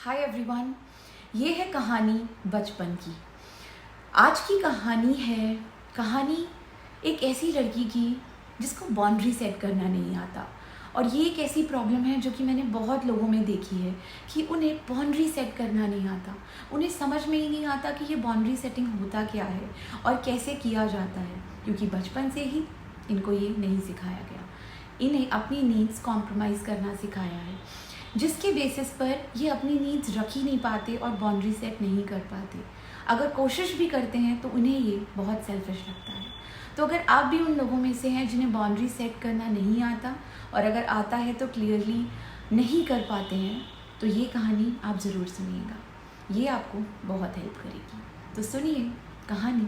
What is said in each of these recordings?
Hi everyone, ये है कहानी बचपन की। आज की कहानी एक ऐसी लड़की की जिसको बाउंड्री सेट करना नहीं आता। और ये एक ऐसी प्रॉब्लम है जो कि मैंने बहुत लोगों में देखी है कि उन्हें बाउंड्री सेट करना नहीं आता। उन्हें समझ में ही नहीं आता कि ये बाउंड्री सेटिंग होता क्या है और कैसे किया जाता है, क्योंकि बचपन से ही इनको ये नहीं सिखाया गया। इन्हें अपनी नीड्स कॉम्प्रोमाइज़ करना सिखाया है, जिसके बेसिस पर ये अपनी नीड्स रख ही नहीं पाते और बाउंड्री सेट नहीं कर पाते। अगर कोशिश भी करते हैं तो उन्हें ये बहुत सेल्फिश लगता है। तो अगर आप भी उन लोगों में से हैं जिन्हें बाउंड्री सेट करना नहीं आता, और अगर आता है तो क्लियरली नहीं कर पाते हैं, तो ये कहानी आप ज़रूर सुनिएगा। ये आपको बहुत हेल्प करेगी। तो सुनिए कहानी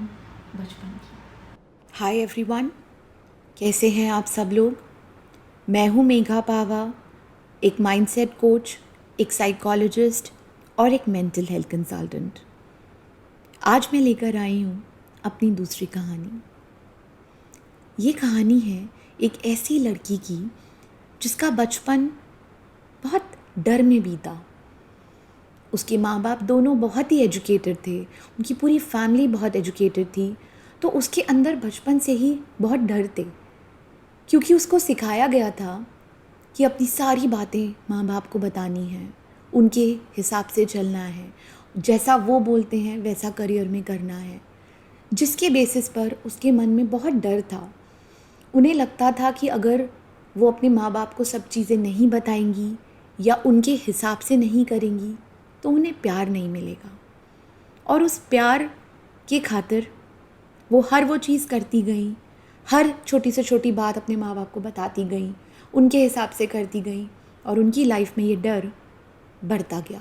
बचपन की। हाय एवरीवन, कैसे हैं आप सब लोग। मैं हूँ मेघा पावा, एक माइंडसेट कोच, एक साइकोलॉजिस्ट और एक मेंटल हेल्थ कंसल्टेंट। आज मैं लेकर आई हूँ अपनी दूसरी कहानी। ये कहानी है एक ऐसी लड़की की जिसका बचपन बहुत डर में बीता। उसके माँ बाप दोनों बहुत ही एजुकेटेड थे, उनकी पूरी फैमिली बहुत एजुकेटेड थी, तो उसके अंदर बचपन से ही बहुत डर थे, क्योंकि उसको सिखाया गया था कि अपनी सारी बातें माँ बाप को बतानी है, उनके हिसाब से चलना है, जैसा वो बोलते हैं वैसा करियर में करना है, जिसके बेसिस पर उसके मन में बहुत डर था। उन्हें लगता था कि अगर वो अपने माँ बाप को सब चीज़ें नहीं बताएंगी या उनके हिसाब से नहीं करेंगी तो उन्हें प्यार नहीं मिलेगा। और उस प्यार के खातिर वो हर वो चीज़ करती गई, हर छोटी से छोटी बात अपने माँ बाप को बताती गई, उनके हिसाब से करती गई, और उनकी लाइफ में ये डर बढ़ता गया।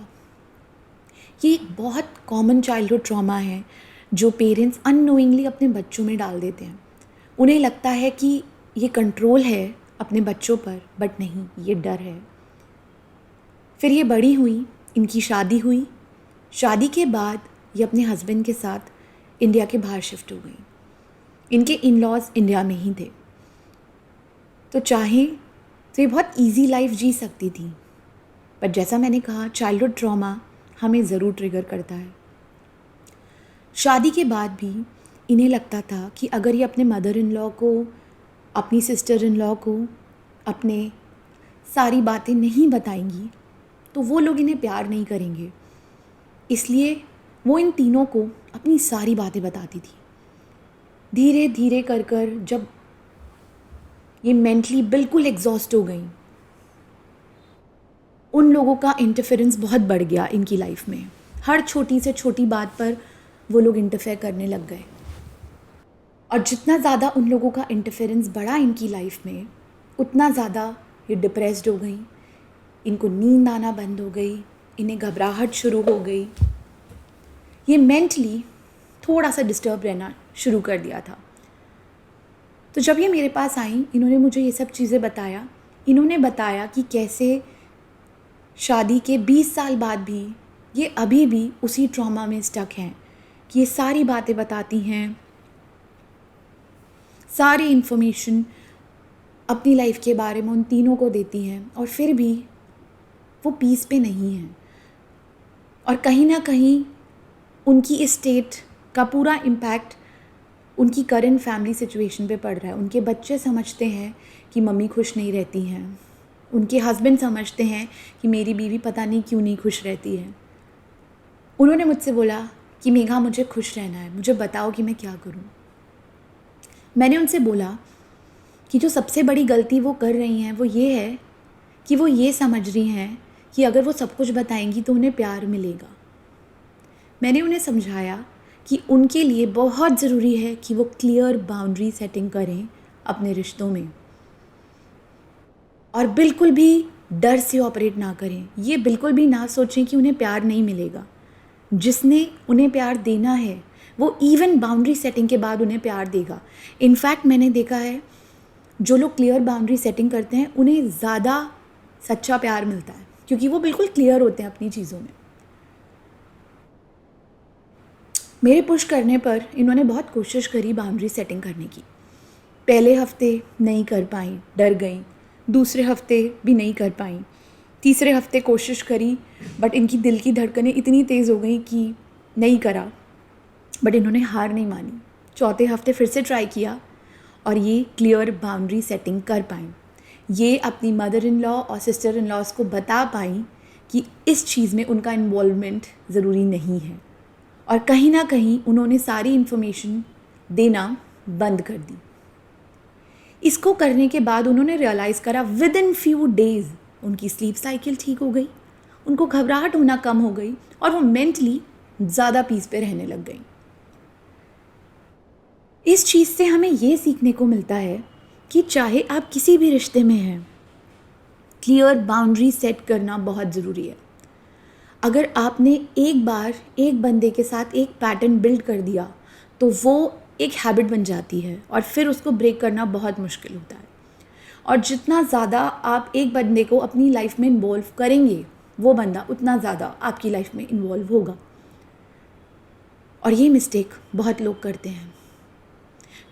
ये एक बहुत कॉमन चाइल्डहुड ट्रॉमा है जो पेरेंट्स अननोइंगली अपने बच्चों में डाल देते हैं। उन्हें लगता है कि ये कंट्रोल है अपने बच्चों पर, बट नहीं, ये डर है। फिर ये बड़ी हुई, इनकी शादी हुई। शादी के बाद ये अपने हस्बैंड के साथ इंडिया के बाहर शिफ्ट हो गई। इनके इन लॉज इंडिया में ही थे, तो चाहे तो ये बहुत इजी लाइफ जी सकती थी। पर जैसा मैंने कहा, चाइल्डहुड ट्रॉमा हमें ज़रूर ट्रिगर करता है। शादी के बाद भी इन्हें लगता था कि अगर ये अपने मदर इन लॉ को, अपनी सिस्टर इन लॉ को अपने सारी बातें नहीं बताएंगी तो वो लोग इन्हें प्यार नहीं करेंगे। इसलिए वो इन तीनों को अपनी सारी बातें बताती थी। धीरे धीरे कर कर जब ये मेंटली बिल्कुल एग्जॉस्ट हो गई, उन लोगों का इंटरफेरेंस बहुत बढ़ गया इनकी लाइफ में। हर छोटी से छोटी बात पर वो लोग इंटरफेयर करने लग गए, और जितना ज़्यादा उन लोगों का इंटरफेरेंस बढ़ा इनकी लाइफ में, उतना ज़्यादा ये डिप्रेस्ड हो गई। इनको नींद आना बंद हो गई, इन्हें घबराहट शुरू हो गई। ये मेंटली थोड़ा सा डिस्टर्ब रहना शुरू कर दिया था। तो जब ये मेरे पास आई, इन्होंने मुझे ये सब चीज़ें बताया। इन्होंने बताया कि कैसे शादी के 20 साल बाद भी ये अभी भी उसी ट्रॉमा में स्टक हैं, कि ये सारी बातें बताती हैं, सारी इन्फॉर्मेशन अपनी लाइफ के बारे में उन तीनों को देती हैं, और फिर भी वो पीस पे नहीं हैं। और कहीं ना कहीं उनकी इस स्टेट का पूरा इम्पैक्ट उनकी करंट फैमिली सिचुएशन पे पड़ रहा है। उनके बच्चे समझते हैं कि मम्मी खुश नहीं रहती हैं, उनके हस्बैंड समझते हैं कि मेरी बीवी पता नहीं क्यों नहीं खुश रहती है। उन्होंने मुझसे बोला कि मेघा, मुझे खुश रहना है, मुझे बताओ कि मैं क्या करूं। मैंने उनसे बोला कि जो सबसे बड़ी गलती वो कर रही हैं वो ये है कि वो ये समझ रही हैं कि अगर वो सब कुछ बताएंगी तो उन्हें प्यार मिलेगा। मैंने उन्हें समझाया कि उनके लिए बहुत ज़रूरी है कि वो क्लियर बाउंड्री सेटिंग करें अपने रिश्तों में, और बिल्कुल भी डर से ऑपरेट ना करें। ये बिल्कुल भी ना सोचें कि उन्हें प्यार नहीं मिलेगा। जिसने उन्हें प्यार देना है वो इवन बाउंड्री सेटिंग के बाद उन्हें प्यार देगा। इनफैक्ट मैंने देखा है, जो लोग क्लियर बाउंड्री सेटिंग करते हैं उन्हें ज़्यादा सच्चा प्यार मिलता है, क्योंकि वो बिल्कुल क्लियर होते हैं अपनी चीज़ों में। मेरे पुश करने पर इन्होंने बहुत कोशिश करी बाउंड्री सेटिंग करने की। पहले हफ्ते नहीं कर पाई, डर गई। दूसरे हफ्ते भी नहीं कर पाई। तीसरे हफ्ते कोशिश करी, बट इनकी दिल की धड़कनें इतनी तेज़ हो गई कि नहीं करा, बट इन्होंने हार नहीं मानी। चौथे हफ्ते फिर से ट्राई किया और ये क्लियर बाउंड्री सेटिंग कर पाई। ये अपनी मदर इन लॉ और सिस्टर इन लॉज को बता पाई कि इस चीज़ में उनका इन्वॉल्वमेंट ज़रूरी नहीं है, और कहीं ना कहीं उन्होंने सारी इन्फॉर्मेशन देना बंद कर दी। इसको करने के बाद उन्होंने रियलाइज़ करा विद इन फ्यू डेज़ उनकी स्लीप साइकिल ठीक हो गई, उनको घबराहट होना कम हो गई और वो मेंटली ज़्यादा पीस पे रहने लग गई। इस चीज़ से हमें ये सीखने को मिलता है कि चाहे आप किसी भी रिश्ते में हैं, क्लियर बाउंड्री सेट करना बहुत ज़रूरी है। अगर आपने एक बार एक बंदे के साथ एक पैटर्न बिल्ड कर दिया तो वो एक हैबिट बन जाती है और फिर उसको ब्रेक करना बहुत मुश्किल होता है। और जितना ज़्यादा आप एक बंदे को अपनी लाइफ में इन्वॉल्व करेंगे, वो बंदा उतना ज़्यादा आपकी लाइफ में इन्वॉल्व होगा। और ये मिस्टेक बहुत लोग करते हैं,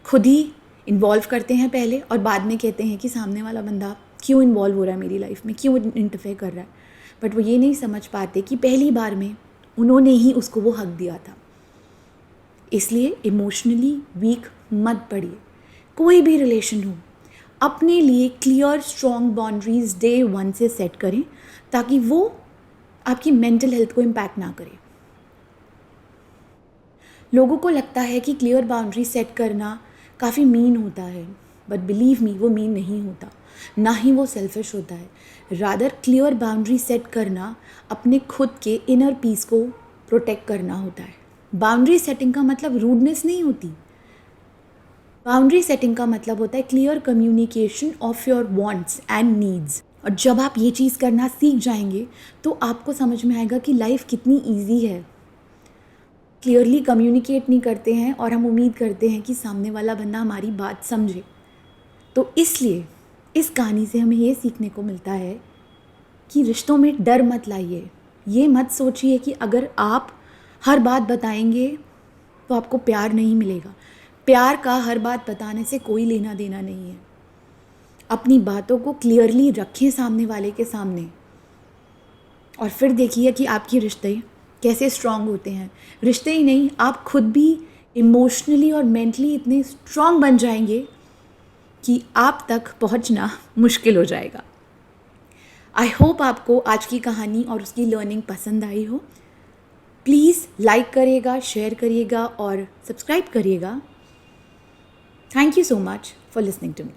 खुद ही इन्वॉल्व करते हैं पहले और बाद में कहते हैं कि सामने वाला बंदा क्यों इन्वॉल्व हो रहा है मेरी लाइफ में, क्यों इंटरफेयर कर रहा है। बट वो ये नहीं समझ पाते कि पहली बार में उन्होंने ही उसको वो हक दिया था। इसलिए इमोशनली वीक मत पड़िए। कोई भी रिलेशन हो, अपने लिए क्लियर स्ट्रॉन्ग बाउंड्रीज डे 1 से सेट करें ताकि वो आपकी मेंटल हेल्थ को इम्पैक्ट ना करे। लोगों को लगता है कि क्लियर बाउंड्री सेट करना काफ़ी मीन होता है, बट बिलीव मी वो मीन नहीं होता, ना ही वो सेल्फिश होता है। रादर क्लियर बाउंड्री सेट करना अपने खुद के इनर पीस को प्रोटेक्ट करना होता है। बाउंड्री सेटिंग का मतलब रूडनेस नहीं होती। बाउंड्री सेटिंग का मतलब होता है clear communication of your wants and needs. और जब आप ये चीज़ करना सीख जाएंगे तो आपको समझ में आएगा कि लाइफ कितनी ईजी है। क्लियरली कम्युनिकेट नहीं करते हैं और हम उम्मीद करते हैं कि सामने वाला बंदा हमारी बात समझे। तो इसलिए इस कहानी से हमें ये सीखने को मिलता है कि रिश्तों में डर मत लाइए। ये मत सोचिए कि अगर आप हर बात बताएंगे तो आपको प्यार नहीं मिलेगा। प्यार का हर बात बताने से कोई लेना देना नहीं है। अपनी बातों को क्लियरली रखें सामने वाले के सामने और फिर देखिए कि आपके रिश्ते कैसे स्ट्रांग होते हैं। रिश्ते ही नहीं, आप खुद भी इमोशनली और मेंटली इतने स्ट्रांग बन जाएंगे कि आप तक पहुंचना मुश्किल हो जाएगा। आई होप आपको आज की कहानी और उसकी लर्निंग पसंद आई हो। प्लीज़ लाइक करिएगा, शेयर करिएगा और सब्सक्राइब करिएगा। Thank you so much for listening to me.